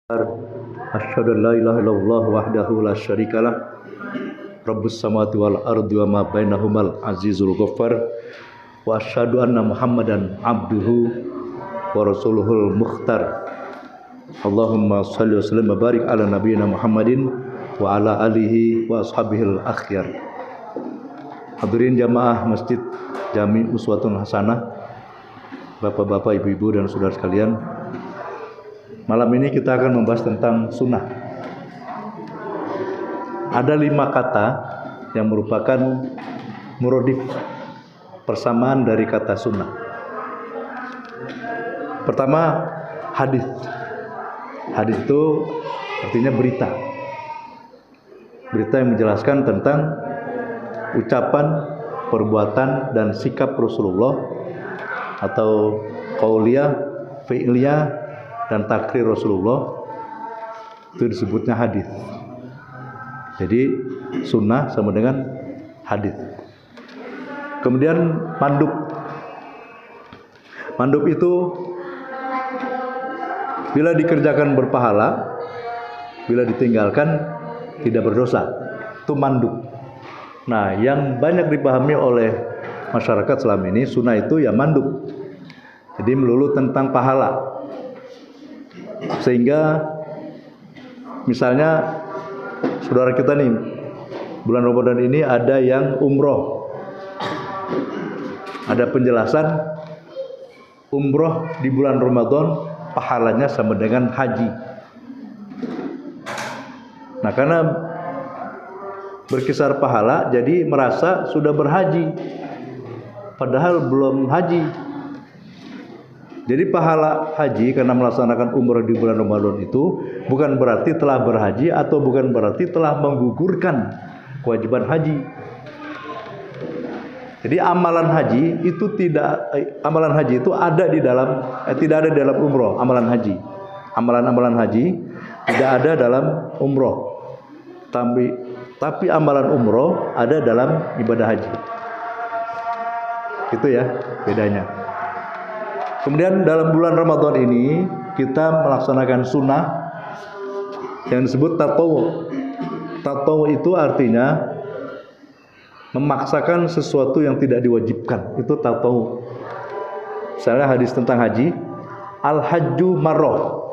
Asyhadu an la ilaha illallah wahdahu la syarikalah Rabbus samawati wal ardi wa ma bainahumal azizul ghaffar wa asyhadu anna Muhammadan abduhu wa rasuluhul mukhtar. Allahumma shalli wa sallim wa barik ala nabiyyina Muhammadin wa ala alihi wa ashabihil akhyar. Hadirin jamaah Masjid Jami Uswatun Hasanah, Bapak-bapak, ibu-ibu dan saudara sekalian. Malam ini kita akan membahas tentang sunnah. Ada 5 kata yang merupakan muradif persamaan dari kata sunnah. Pertama, hadis. Hadis itu artinya berita. Berita yang menjelaskan tentang ucapan, perbuatan, dan sikap Rasulullah atau qauliyah, fi'liyah, dan takrir Rasulullah, itu disebutnya hadis. Jadi sunnah sama dengan hadis. Kemudian mandub. Mandub itu bila dikerjakan berpahala, bila ditinggalkan tidak berdosa. Itu mandub. Nah, yang banyak dipahami oleh masyarakat selama ini, sunnah itu ya mandub. Jadi melulu tentang pahala. Sehingga misalnya saudara kita nih, bulan Ramadan ini ada yang umroh. Ada penjelasan umroh di bulan Ramadan pahalanya sama dengan haji. Nah, karena berkisar pahala, jadi merasa sudah berhaji, padahal belum haji. Jadi pahala haji karena melaksanakan umrah di bulan Ramadan itu bukan berarti telah berhaji atau bukan berarti telah menggugurkan kewajiban haji. Jadi amalan haji itu ada di dalam tidak ada di dalam umrah. Amalan haji tidak ada dalam umrah. Tapi amalan umrah ada dalam ibadah haji. Itu ya bedanya. Kemudian dalam bulan Ramadan ini kita melaksanakan sunnah yang disebut tatawu. Tatawu itu artinya memaksakan sesuatu yang tidak diwajibkan. Itu tatawu. Misalnya hadis tentang haji, al-hajju marrah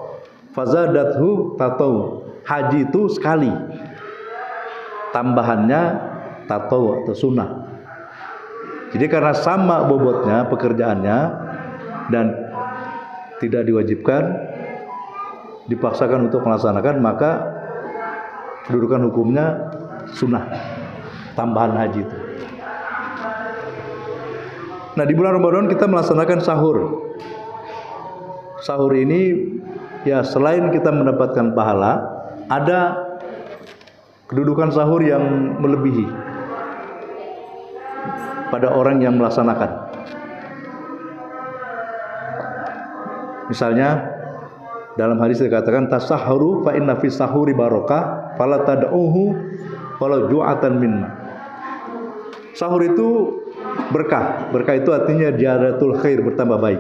fazadathu tatawu. Haji itu sekali. Tambahannya tatawu atau sunnah. Jadi karena sama bobotnya pekerjaannya dan tidak diwajibkan, dipaksakan untuk melaksanakan, maka kedudukan hukumnya sunnah, tambahan haji itu. Nah, di bulan Ramadan kita melaksanakan sahur. Sahur ini ya selain kita mendapatkan pahala, ada kedudukan sahur yang melebihi pada orang yang melaksanakan. Misalnya dalam hadis dikatakan tasahharu fa inna fi sahuri barakah fala tad'uhu wala ju'atan minna. Sahur itu berkah. Berkah itu artinya ziyadatul khair, bertambah baik.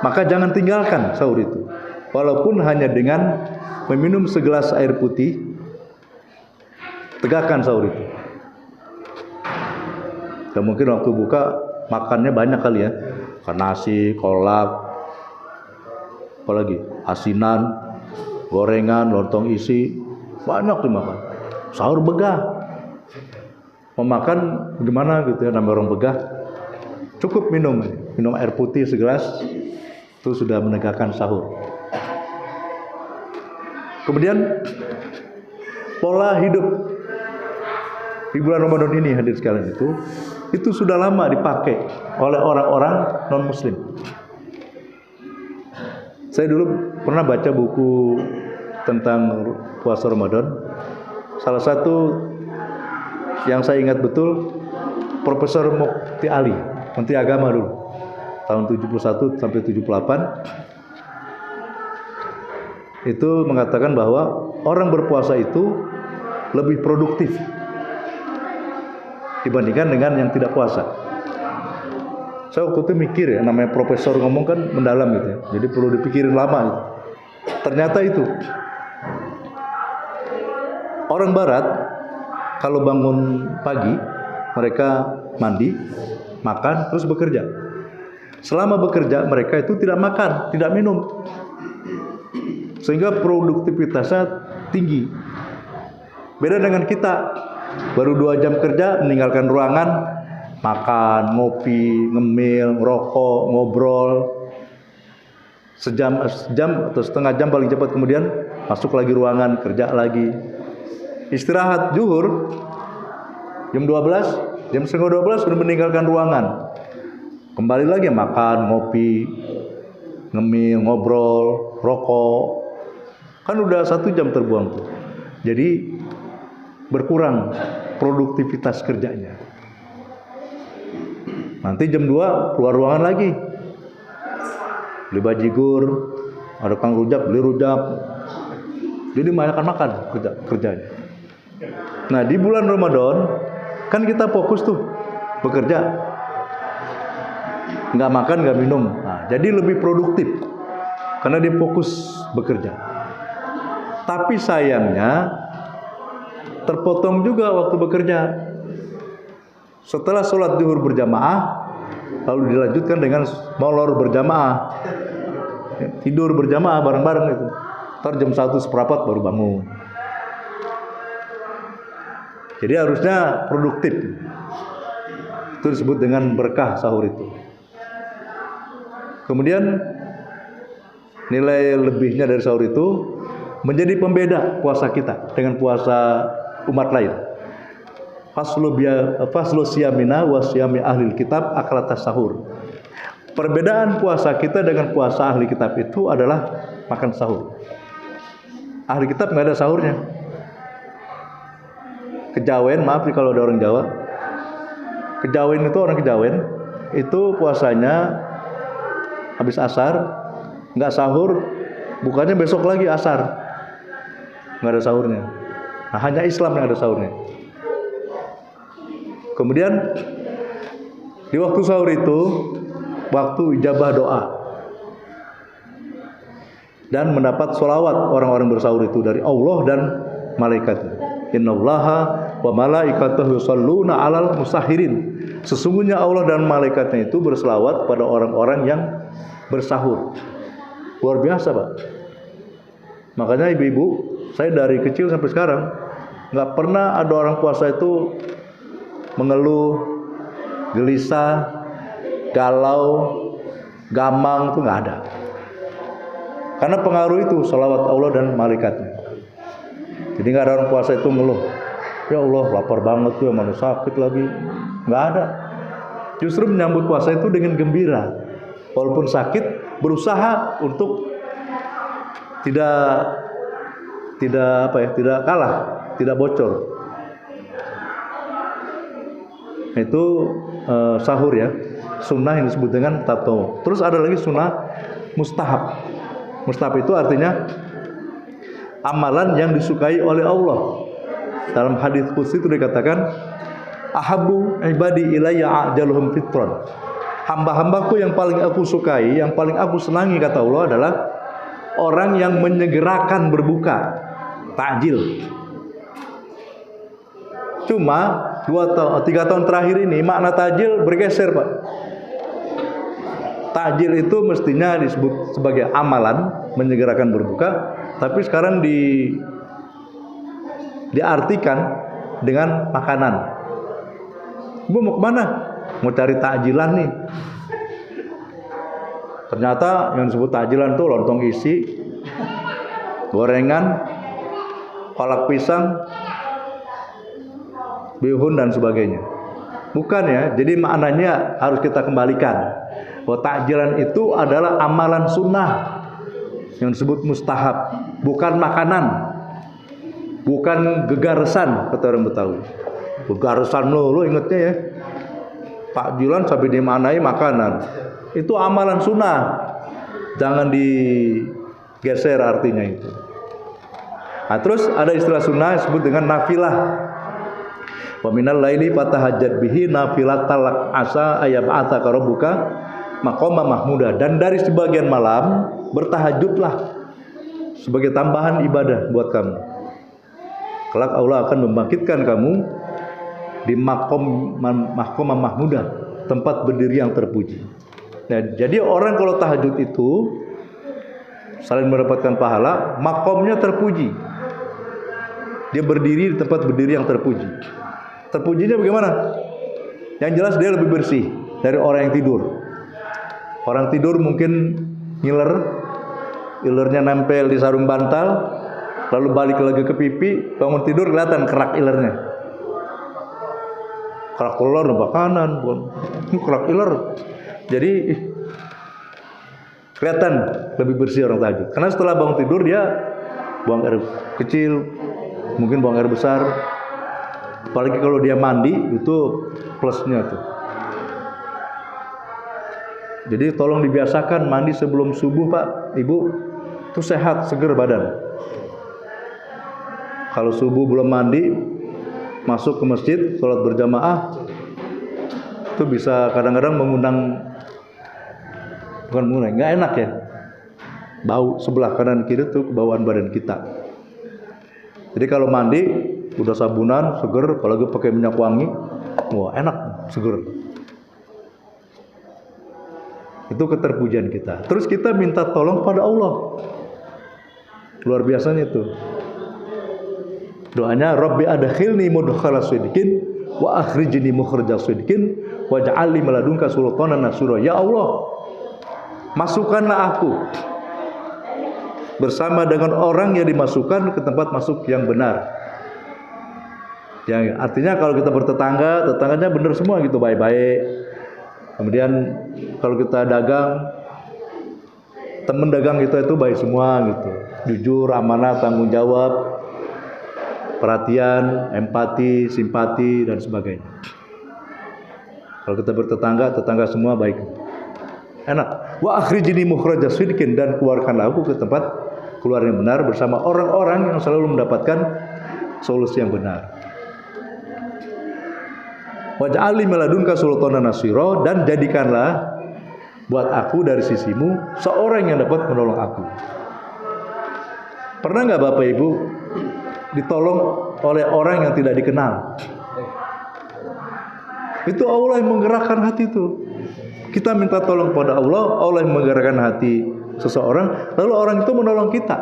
Maka jangan tinggalkan sahur itu. Walaupun hanya dengan meminum segelas air putih, tegakkan sahur itu. Dan mungkin waktu buka makannya banyak kali ya. Nasi, kolak, apalagi asinan, gorengan, lontong isi, banyak dimakan. Sahur begah. Memakan gimana gitu ya, namanya orang begah. Cukup minum air putih segelas, itu sudah menegakkan sahur. Kemudian pola hidup di bulan Ramadan ini, hadir sekalian, itu sudah lama dipakai oleh orang-orang non-muslim. Saya dulu pernah baca buku tentang puasa Ramadan. Salah satu yang saya ingat betul, Profesor Mukti Ali, Menteri Agama dulu, tahun 71 sampai 78, itu mengatakan bahwa orang berpuasa itu lebih produktif dibandingkan dengan yang tidak puasa. Saya waktu itu mikir ya, namanya profesor ngomong kan mendalam gitu ya, jadi perlu dipikirin lama gitu. Ternyata itu orang barat kalau bangun pagi mereka mandi, makan, terus bekerja. Selama bekerja mereka itu tidak makan, tidak minum, sehingga produktivitasnya tinggi. Beda dengan kita, baru 2 jam kerja meninggalkan ruangan, makan, ngopi, ngemil, ngerokok, ngobrol, sejam atau setengah jam paling cepat, kemudian masuk lagi ruangan, kerja lagi. Istirahat zuhur jam 12, jam setengah 12 sudah meninggalkan ruangan, kembali lagi makan, ngopi, ngemil, ngobrol, rokok. Kan udah 1 jam terbuang tuh. Jadi berkurang produktivitas kerjanya. Nanti jam 2 keluar ruangan lagi, beli bajigur, ada kang rujak, beli rujak. Jadi makan kerjanya. Nah di bulan Ramadan kan kita fokus tuh bekerja, nggak makan, nggak minum. Nah, jadi lebih produktif karena dia fokus bekerja. Tapi sayangnya terpotong juga waktu bekerja. Setelah sholat zuhur berjamaah, lalu dilanjutkan dengan molor berjamaah, tidur berjamaah bareng-bareng itu. Ntar jam 1:15 baru bangun. Jadi harusnya produktif. Itu disebut dengan berkah sahur itu. Kemudian nilai lebihnya dari sahur itu menjadi pembeda puasa kita dengan puasa umat lain. Faslu siyamina wa siyami ahlil kitab akalatas sahur. Perbedaan puasa kita dengan puasa ahli kitab itu adalah makan sahur. Ahli kitab nggak ada sahurnya. Kejawen, maaf nih kalau ada orang Jawa. Kejawen itu orang Kejawen itu puasanya habis asar, nggak sahur, bukannya besok lagi asar, nggak ada sahurnya. Nah, hanya Islam yang ada sahurnya. Kemudian di waktu sahur itu waktu ijabah doa dan mendapat sholawat orang-orang bersahur itu dari Allah dan malaikatnya. Innallaha wa malaikatahu yusholluna 'alal musahirin. Sesungguhnya Allah dan malaikatnya itu berselawat pada orang-orang yang bersahur. Luar biasa, Pak. Makanya ibu-ibu, saya dari kecil sampai sekarang nggak pernah ada orang puasa itu mengeluh, gelisah, galau, gamang, itu nggak ada. Karena pengaruh itu selawat Allah dan malaikatnya. Jadi nggak ada orang puasa itu ngeluh, ya Allah lapar banget tuh, mana sakit lagi. Nggak ada. Justru menyambut puasa itu dengan gembira. Walaupun sakit, berusaha untuk tidak kalah, tidak bocor. Itu sahur ya, sunnah yang disebut dengan tatawwu. Terus ada lagi sunnah mustahab. Mustahab itu artinya amalan yang disukai oleh Allah. Dalam hadis qudsi itu dikatakan, ahabbu ibadi ilayya ajaluhum fitran. Hamba-hambaku yang paling aku sukai, yang paling aku senangi, kata Allah, adalah orang yang menyegerakan berbuka, takjil. Cuma 3 tahun terakhir ini makna takjil bergeser, Pak. Takjil itu mestinya disebut sebagai amalan, menyegerakan berbuka, tapi sekarang diartikan dengan makanan. Ibu mau kemana? Mau cari takjilan nih. Ternyata yang disebut takjilan itu lontong isi, gorengan, kolak pisang, bihun dan sebagainya. Bukan ya. Jadi maknanya harus kita kembalikan bahwa takjilan itu adalah amalan sunnah yang disebut mustahab, bukan makanan, bukan gegarsan, kata orang Betawi. Gegarsan lo ingetnya ya. Takjilan sampai dimaknai makanan. Itu amalan sunnah, jangan digeser artinya itu. Nah, terus ada istilah sunnah disebut dengan nafilah. Wa minal laili fatahajjat bihi nafilatal lak asa ayyab'atsaka rabbuka maqama mahmuda. Dan dari sebagian malam bertahajudlah sebagai tambahan ibadah buat kamu. Kelak Allah akan membangkitkan kamu di mahkamah mahmudah, tempat berdiri yang terpuji. Nah, jadi orang kalau tahajud itu selain mendapatkan pahala, makomnya terpuji. Dia berdiri di tempat berdiri yang terpuji. Terpujinya bagaimana? Yang jelas dia lebih bersih dari orang yang tidur. Orang tidur mungkin ilernya nempel di sarung bantal, lalu balik lagi ke pipi, bangun tidur kelihatan kerak ilernya. Kerak iler nembak kanan, kerak iler. Jadi kelihatan lebih bersih orang tahajud. Karena setelah bangun tidur dia buang air kecil, mungkin buang air besar. Apalagi kalau dia mandi, itu plusnya tuh. Jadi tolong dibiasakan mandi sebelum subuh, Pak, Ibu. Itu sehat, seger badan. Kalau subuh belum mandi, masuk ke masjid, sholat berjamaah, itu bisa kadang-kadang nggak enak ya. Bau sebelah kanan kiri tuh kebauan badan kita. Jadi kalau mandi udah sabunan, seger, kalau lagi pakai minyak wangi, wah enak, seger. Itu keterpujian kita. Terus kita minta tolong pada Allah. Luar biasanya itu. Doanya Rabbi adkhilni mudkhala shidqin wa akhrijni mukhraja shidqin waj'al li min ladunka sultanan nasira. Ya Allah, masukkanlah aku bersama dengan orang yang dimasukkan ke tempat masuk yang benar. Yang artinya kalau kita bertetangga, tetangganya benar semua gitu, baik-baik. Kemudian kalau kita dagang, teman dagang kita itu baik semua gitu, jujur, amanah, tanggung jawab, perhatian, empati, simpati dan sebagainya. Kalau kita bertetangga, tetangga semua baik, enak. Wa akhrijni mukhraja shidqin, dan keluarkanlah aku ke tempat keluar yang benar bersama orang-orang yang selalu mendapatkan solusi yang benar. Waj'al li min ladunka sultanan nasira, dan jadikanlah buat aku dari sisimu seorang yang dapat menolong aku. Pernah nggak Bapak Ibu ditolong oleh orang yang tidak dikenal? Itu Allah yang menggerakkan hati itu. Kita minta tolong pada Allah, Allah yang menggerakkan hati seseorang, lalu orang itu menolong kita.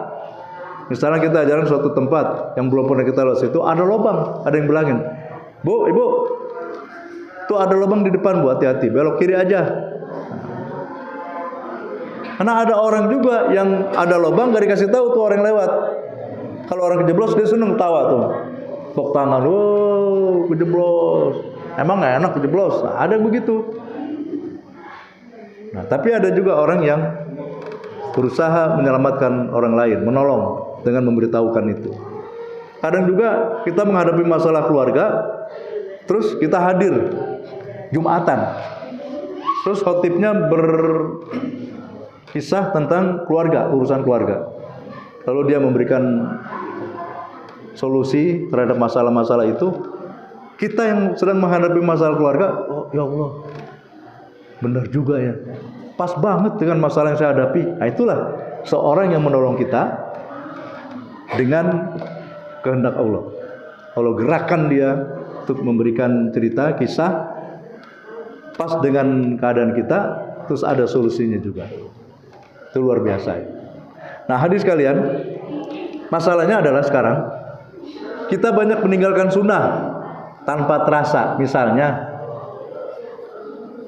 Misalnya kita jalan suatu tempat yang belum pernah kita lewat situ, ada lubang, ada yang bilangin, Bu, Ibu, tuh ada lubang di depan, Bu, hati-hati, belok kiri aja. Karena ada orang juga yang ada lubang gak dikasih tahu tuh orang lewat. Kalau orang kejeblos dia seneng tawa tuh, tepuk tangan, wow kejeblos. Emang gak enak kejeblos? Nah, ada yang begitu. Nah, tapi ada juga orang yang berusaha menyelamatkan orang lain, menolong dengan memberitahukan itu. Kadang juga kita menghadapi masalah keluarga, terus kita hadir Jumatan, terus khotibnya berkisah tentang keluarga, urusan keluarga, lalu dia memberikan solusi terhadap masalah-masalah itu. Kita yang sedang menghadapi masalah keluarga, oh ya Allah, benar juga ya, pas banget dengan masalah yang saya hadapi. Nah, itulah seorang yang menolong kita dengan kehendak Allah. Allah gerakan dia untuk memberikan cerita, kisah pas dengan keadaan kita, terus ada solusinya juga. Itu luar biasa. Nah, hadis kalian, masalahnya adalah sekarang kita banyak meninggalkan sunnah tanpa terasa. Misalnya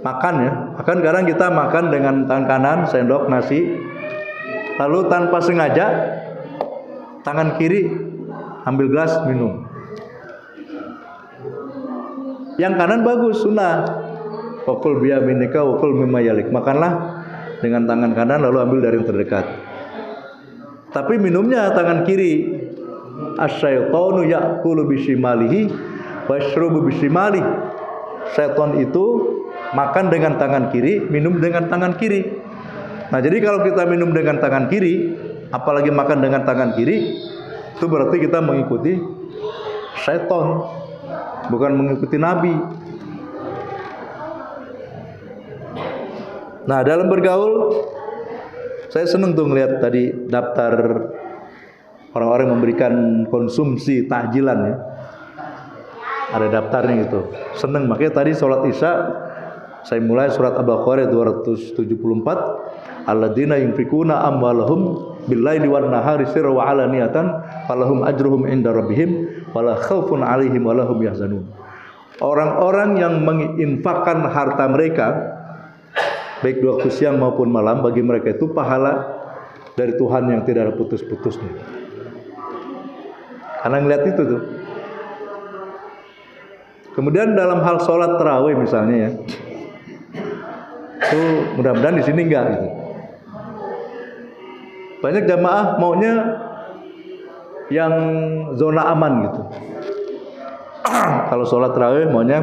makan ya, akan kadang kita makan dengan tangan kanan sendok nasi, lalu tanpa sengaja tangan kiri ambil gelas minum. Yang kanan bagus, sunnah. Wakul biyaminika wakul mimma yalik. Makanlah dengan tangan kanan lalu ambil dari yang terdekat. Tapi minumnya tangan kiri. Asyaitonu ya'kulu bisimalihi wa yashrubu bisimali. Syaitan itu makan dengan tangan kiri, minum dengan tangan kiri. Nah, jadi kalau kita minum dengan tangan kiri, apalagi makan dengan tangan kiri, itu berarti kita mengikuti syaitan, bukan mengikuti Nabi. Nah, dalam bergaul, saya senang tuh ngelihat tadi daftar orang-orang memberikan konsumsi takjilan ya. Ada daftarnya gitu. Seneng, makanya tadi sholat Isya saya mulai surat Al-Baqarah 274. Alladzina yunfikuna amwalahum bil-laili wan-nahari sirran wa 'alaniyatan falahum ajruhum 'inda rabbihim wala khaufun 'alaihim wala hum yahzanun. Orang-orang yang menginfakkan harta mereka baik di waktu siang maupun malam, bagi mereka itu pahala dari Tuhan yang tidak ada putus-putusnya. Karena ngeliat itu tuh. Kemudian dalam hal sholat tarawih misalnya ya, itu mudah-mudahan di sini enggak gitu. Banyak jamaah maunya yang zona aman gitu. Kalau sholat tarawih maunya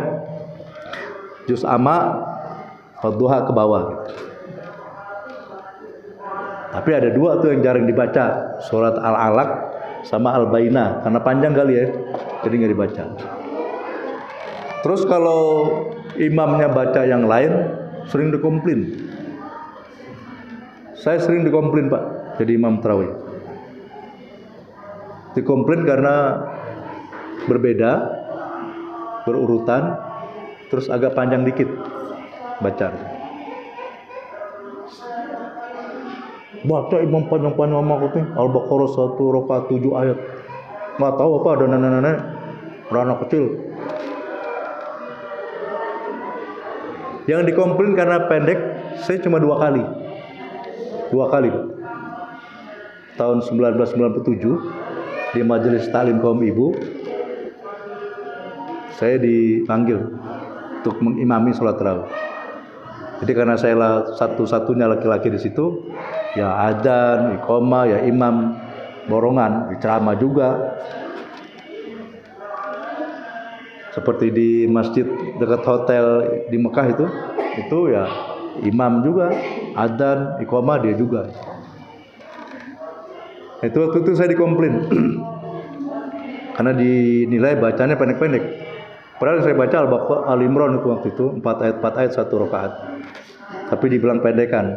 juz amma duha ke bawah gitu. Tapi ada dua tuh yang jarang dibaca, surat Al-Alaq sama Al-Bainah, karena panjang kali ya, jadi nggak dibaca. Terus kalau imamnya baca yang lain, sering dikomplain. Saya sering dikomplain Pak, jadi imam tarawih. Dikomplain karena berbeda, berurutan, terus agak panjang dikit baca. Baca imam panjang-panjang sama aku tuh Al-Baqarah 1 rakaat 7 ayat. Nggak tahu apa ada nenek-nenek, ada anak kecil. Yang dikomplain karena pendek, saya cuma 2 kali. 2 kali. Tahun 1997 di Majelis Taklim Kaum Ibu, saya dipanggil untuk mengimami sholat tarawih. Jadi karena saya satu-satunya laki-laki di situ, ya adzan, iqamah, ya imam borongan, ceramah juga. Seperti di masjid dekat hotel di Mekah itu ya imam juga, adzan, iqamah dia juga. Itu waktu itu saya dikomplain karena dinilai bacanya pendek-pendek. Padahal saya baca Al-Baqarah, Al-Imran itu waktu itu 4 ayat 1 rakaat. Tapi dibilang pendekan.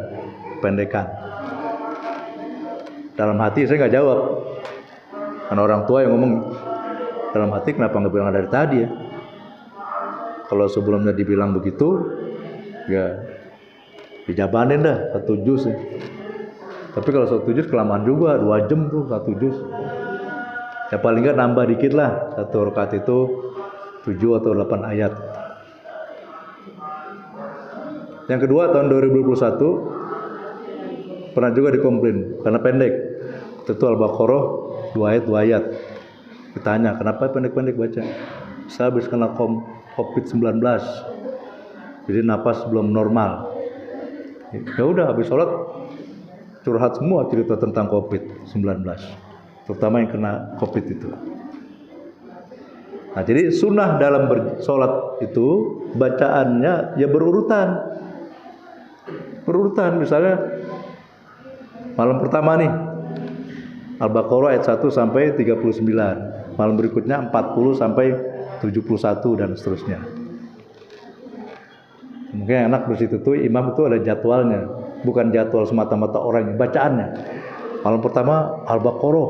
Dalam hati saya nggak jawab. Karena orang tua yang ngomong dalam hati, kenapa nggak bilang dari tadi ya? Kalau sebelumnya dibilang begitu, ya dijabanin dah 1 juz ya. Tapi kalau 1 juz kelamaan juga, 2 jam tuh 1 juz. Ya paling nggak nambah dikit lah, 1 rakaat itu 7 atau 8 ayat. Yang kedua tahun 2021 pernah juga dikomplain karena pendek. Itu Al-Baqarah 2 ayat. Ditanya, kenapa pendek-pendek baca? Saya habis kena COVID-19. Jadi napas belum normal. Ya udah habis sholat curhat semua cerita tentang COVID-19. Terutama yang kena COVID itu. Nah, jadi sunnah dalam bersolat itu bacaannya ya berurutan. Misalnya malam pertama nih Al-Baqarah ayat 1 sampai 39. Malam berikutnya 40 sampai 71 dan seterusnya. Mungkin enak di situ tuh imam itu ada jadwalnya, bukan jadwal semata-mata orangnya, bacaannya. Malam pertama Al-Baqarah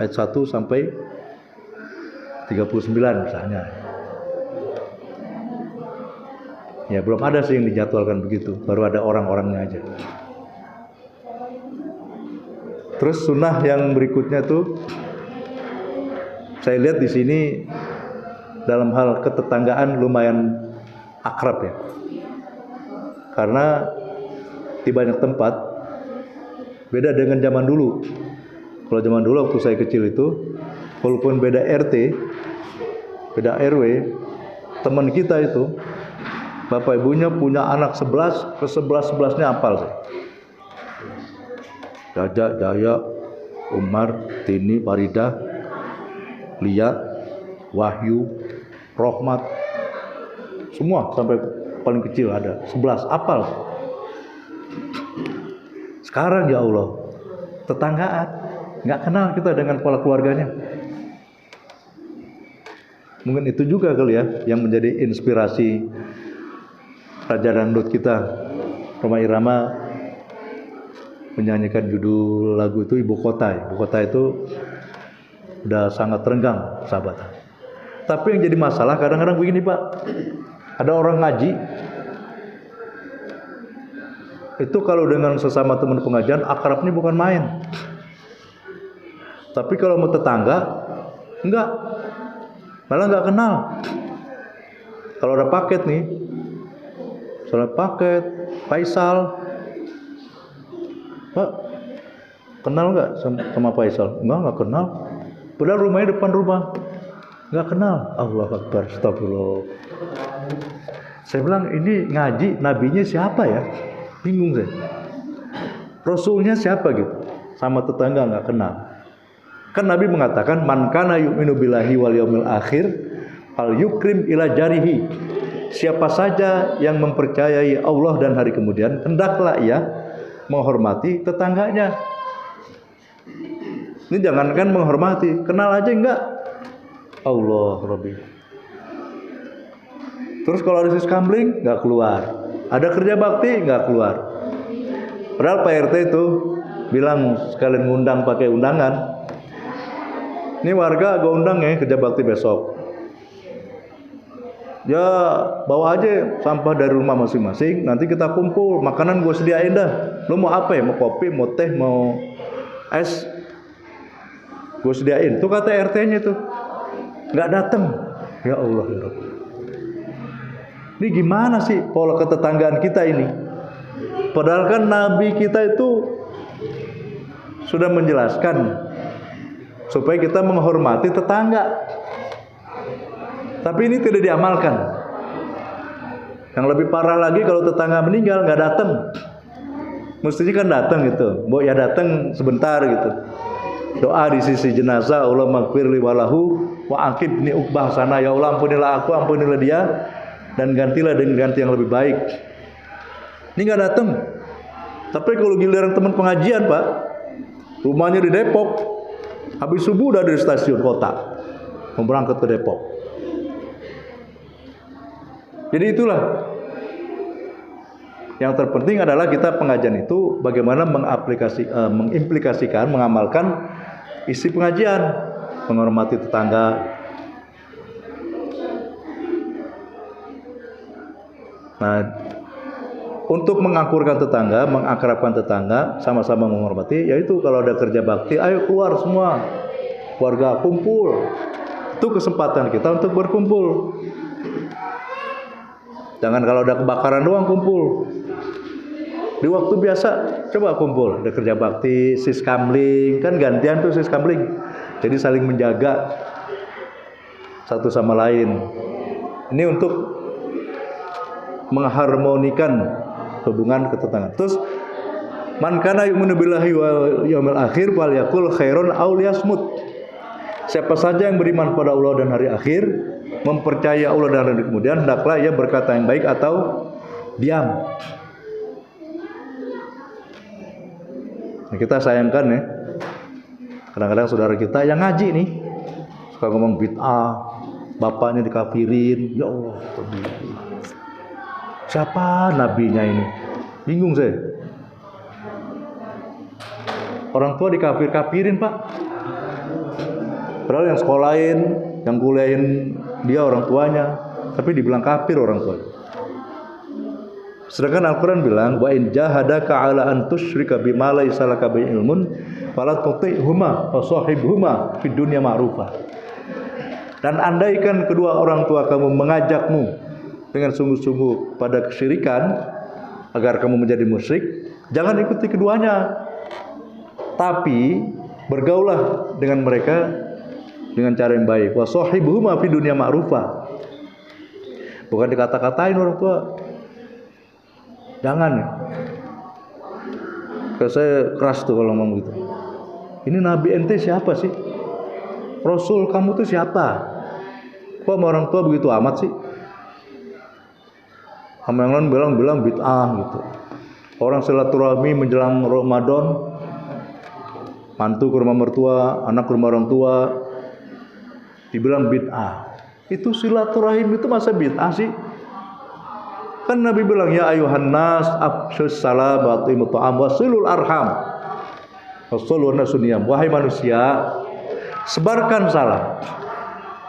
ayat 1 sampai 39 misalnya. Ya belum ada sih yang dijadwalkan begitu, baru ada orang-orangnya aja. Terus sunnah yang berikutnya tuh saya lihat di sini dalam hal ketetanggaan lumayan akrab ya. Karena di banyak tempat beda dengan zaman dulu. Kalau zaman dulu waktu saya kecil itu, walaupun beda RT, beda RW, teman kita itu bapak ibunya punya anak 11, ke 11-11-nya hafal sih. Jaja, Jaya, Umar, Tini, Farida, Lia, Wahyu, Rohmat, semua sampai paling kecil ada 11 hafal. Sekarang ya Allah, tetanggaan, nggak kenal kita dengan kepala keluarganya. Mungkin itu juga kali ya yang menjadi inspirasi Raja Dangdut kita, Rhoma Irama, menyanyikan judul lagu itu Ibu Kota. Ibu Kota itu udah sangat renggang sahabatan. Tapi yang jadi masalah kadang-kadang begini Pak, ada orang ngaji itu kalau dengan sesama teman pengajian akrabnya bukan main. Tapi kalau mau tetangga enggak, malah enggak kenal. Kalau ada paket nih, soalnya paket Faisal, Pak kenal nggak sama Faisal? Enggak kenal. Padahal rumahnya depan rumah, nggak kenal. Allahu Akbar, astagfirullah. Saya bilang ini ngaji, nabinya siapa ya? Bingung saya. Rasulnya siapa gitu? Sama tetangga nggak kenal. Kan Nabi mengatakan man kana yu'minu billahi wal yaumil akhir fal yukrim ila jarihi. Siapa saja yang mempercayai Allah dan hari kemudian, hendaklah ia menghormati tetangganya. Ini jangankan menghormati, kenal aja enggak. Allah Rabbi. Terus kalau ada siskamling enggak keluar. Ada kerja bakti enggak keluar. Padahal Pak RT itu bilang sekalian ngundang pakai undangan. Ini warga gue undang ya kerja bakti besok. Ya bawa aja sampah dari rumah masing-masing, nanti kita kumpul, makanan gue sediain dah. Lo mau apa ya? Mau kopi, mau teh, mau es, gue sediain. Tuh kata RT-nya tuh nggak datang. Ya Allah ya Rabbi. Ini gimana sih pola ketetanggaan kita ini? Padahal kan Nabi kita itu sudah menjelaskan supaya kita menghormati tetangga. Tapi ini tidak diamalkan. Yang lebih parah lagi kalau tetangga meninggal nggak datang. Mestinya kan datang gitu. Mbok ya datang sebentar gitu. Doa di sisi jenazah, Allah maghfirli walahu wa aqibni uqbah sana. Ya Allah ampunilah aku, ampunilah dia, dan gantilah dengan ganti yang lebih baik. Ini nggak datang. Tapi kalau giliran teman pengajian Pak, rumahnya di Depok, habis subuh udah dari stasiun kota, mau berangkat ke Depok. Jadi itulah yang terpenting adalah kita pengajian itu bagaimana mengimplikasikan, mengamalkan isi pengajian, menghormati tetangga. Nah, untuk mengakurkan tetangga, mengakrabkan tetangga, sama-sama menghormati, yaitu kalau ada kerja bakti, ayo keluar semua, keluarga kumpul. Itu kesempatan kita untuk berkumpul. Jangan kalau ada kebakaran doang kumpul. Di waktu biasa coba kumpul. Ada kerja bakti, siskamling, kan gantian tuh siskamling. Jadi saling menjaga satu sama lain. Ini untuk mengharmonikan hubungan ketetanggaan. Terus man kana yu'minu billahi wal yaumil akhir falyaqul khairan aw liyasmut. Siapa saja yang beriman pada Allah dan hari akhir, mempercayai Allah dan hari kemudian, hendaklah ia berkata yang baik atau diam. Nah, kita sayangkan ya, kadang-kadang saudara kita yang ngaji nih suka ngomong bid'ah, bapaknya dikafirin. Ya Allah, siapa nabinya ini? Bingung saya. Orang tua dikafir-kafirin Pak. Padahal yang sekolahin, yang kuliahin dia orang tuanya, tapi dibilang kafir orang tuanya. Sedangkan Al-Quran bilang, wa in jahadaka ala an tusyrika bima laysa laka bihi ilmun fala tuti'huma wa shahibhuma fid dunya ma'rufa. Dan andaikan kedua orang tua kamu mengajakmu dengan sungguh-sungguh pada kesyirikan agar kamu menjadi musyrik, jangan ikuti keduanya. Tapi bergaulah dengan mereka dengan cara yang baik. Wa shahibhuma fid dunya ma'rufa. Bukan dikata-katain orang tua. Jangan. Kalau saya keras tuh kalau ngomong gitu. Ini Nabi ente siapa sih? Rasul kamu tuh siapa? Kok sama orang tua begitu amat sih? Sama yang lain bilang bid'ah gitu. Orang silaturahmi menjelang Ramadan, mantu ke rumah mertua, anak ke rumah orang tua, dibilang bid'ah. Itu silaturahim itu masa bid'ah sih? Kan Nabi bilang ya ayuhan nas afshus salam wa atimut ta'am wa silul arham. Rasulullah sunniyam. Wahai manusia, sebarkan salam,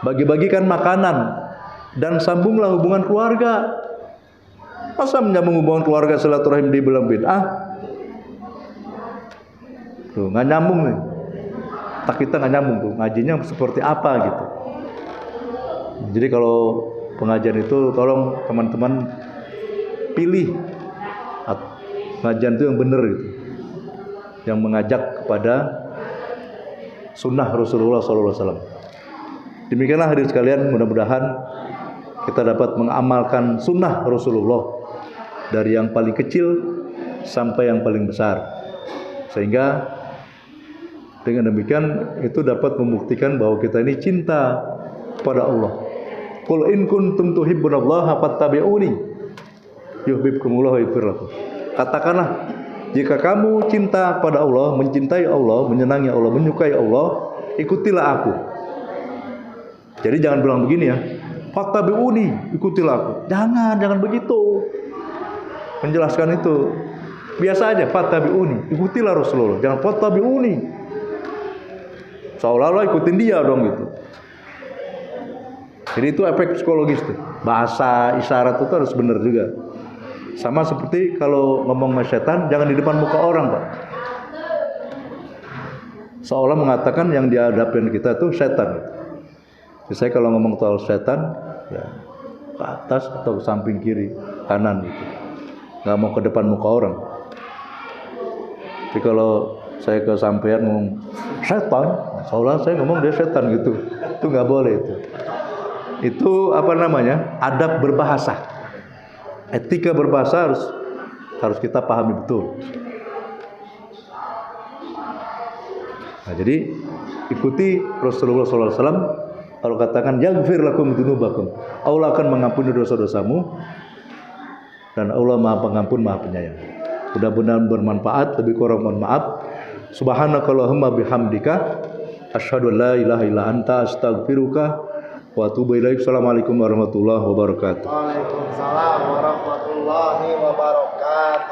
bagi-bagikan makanan, dan sambunglah hubungan keluarga. Masa menyambung hubungan keluarga silaturahim dibilang bid'ah? Tuh, nggak nyambung nih. Tak kita nggak nyambung tuh, ngajinya seperti apa gitu. Jadi kalau pengajian itu tolong teman-teman pilih pengajian itu yang benar gitu, yang mengajak kepada sunnah Rasulullah SAW. Demikianlah hadirin sekalian, mudah-mudahan kita dapat mengamalkan sunnah Rasulullah dari yang paling kecil sampai yang paling besar, sehingga dengan demikian itu dapat membuktikan bahwa kita ini cinta kepada Allah. Qul in kuntum tuhibbunallaha fattabi'uni yuhibbukumullah wa yaghfir lakum. Katakanlah, jika kamu cinta kepada Allah, mencintai Allah, menyenangi Allah, menyukai Allah, ikutilah aku. Jadi jangan bilang begini ya, fattabi'uni, ikutilah aku. Jangan begitu. Menjelaskan itu biasa aja, fattabi'uni, ikutilah Rasulullah. Jangan fattabi'uni, seolah-olah ikutin dia dong gitu. Jadi itu efek psikologis tuh. Bahasa isyarat itu harus benar juga. Sama seperti kalau ngomong sama setan, jangan di depan muka orang, Pak. Seolah mengatakan yang dihadapin kita tuh setan. Jadi saya kalau ngomong soal setan, ya ke atas atau ke samping kiri, kanan gitu. Nggak mau ke depan muka orang. Tapi kalau saya ke sampean ngomong setan, seolah saya ngomong dia setan gitu. Itu nggak boleh itu. Itu apa namanya? Adab berbahasa. Etika berbahasa harus kita pahami betul. Nah, jadi ikuti Rasulullah SAW. Kalau katakan yaghfir lakum dzunubakum, Allah akan mengampuni dosa-dosamu, dan Allah Maha Pengampun, Maha Penyayang. Mudah-mudahan bermanfaat. Lebih kurang mohon maaf. Subhanakallahumma bihamdika asyhadu an la ilaha illa anta astaghfiruka wa atubu ilaik. Assalamualaikum warahmatullahi wabarakatuh. Waalaikumsalam warahmatullahi wabarakatuh.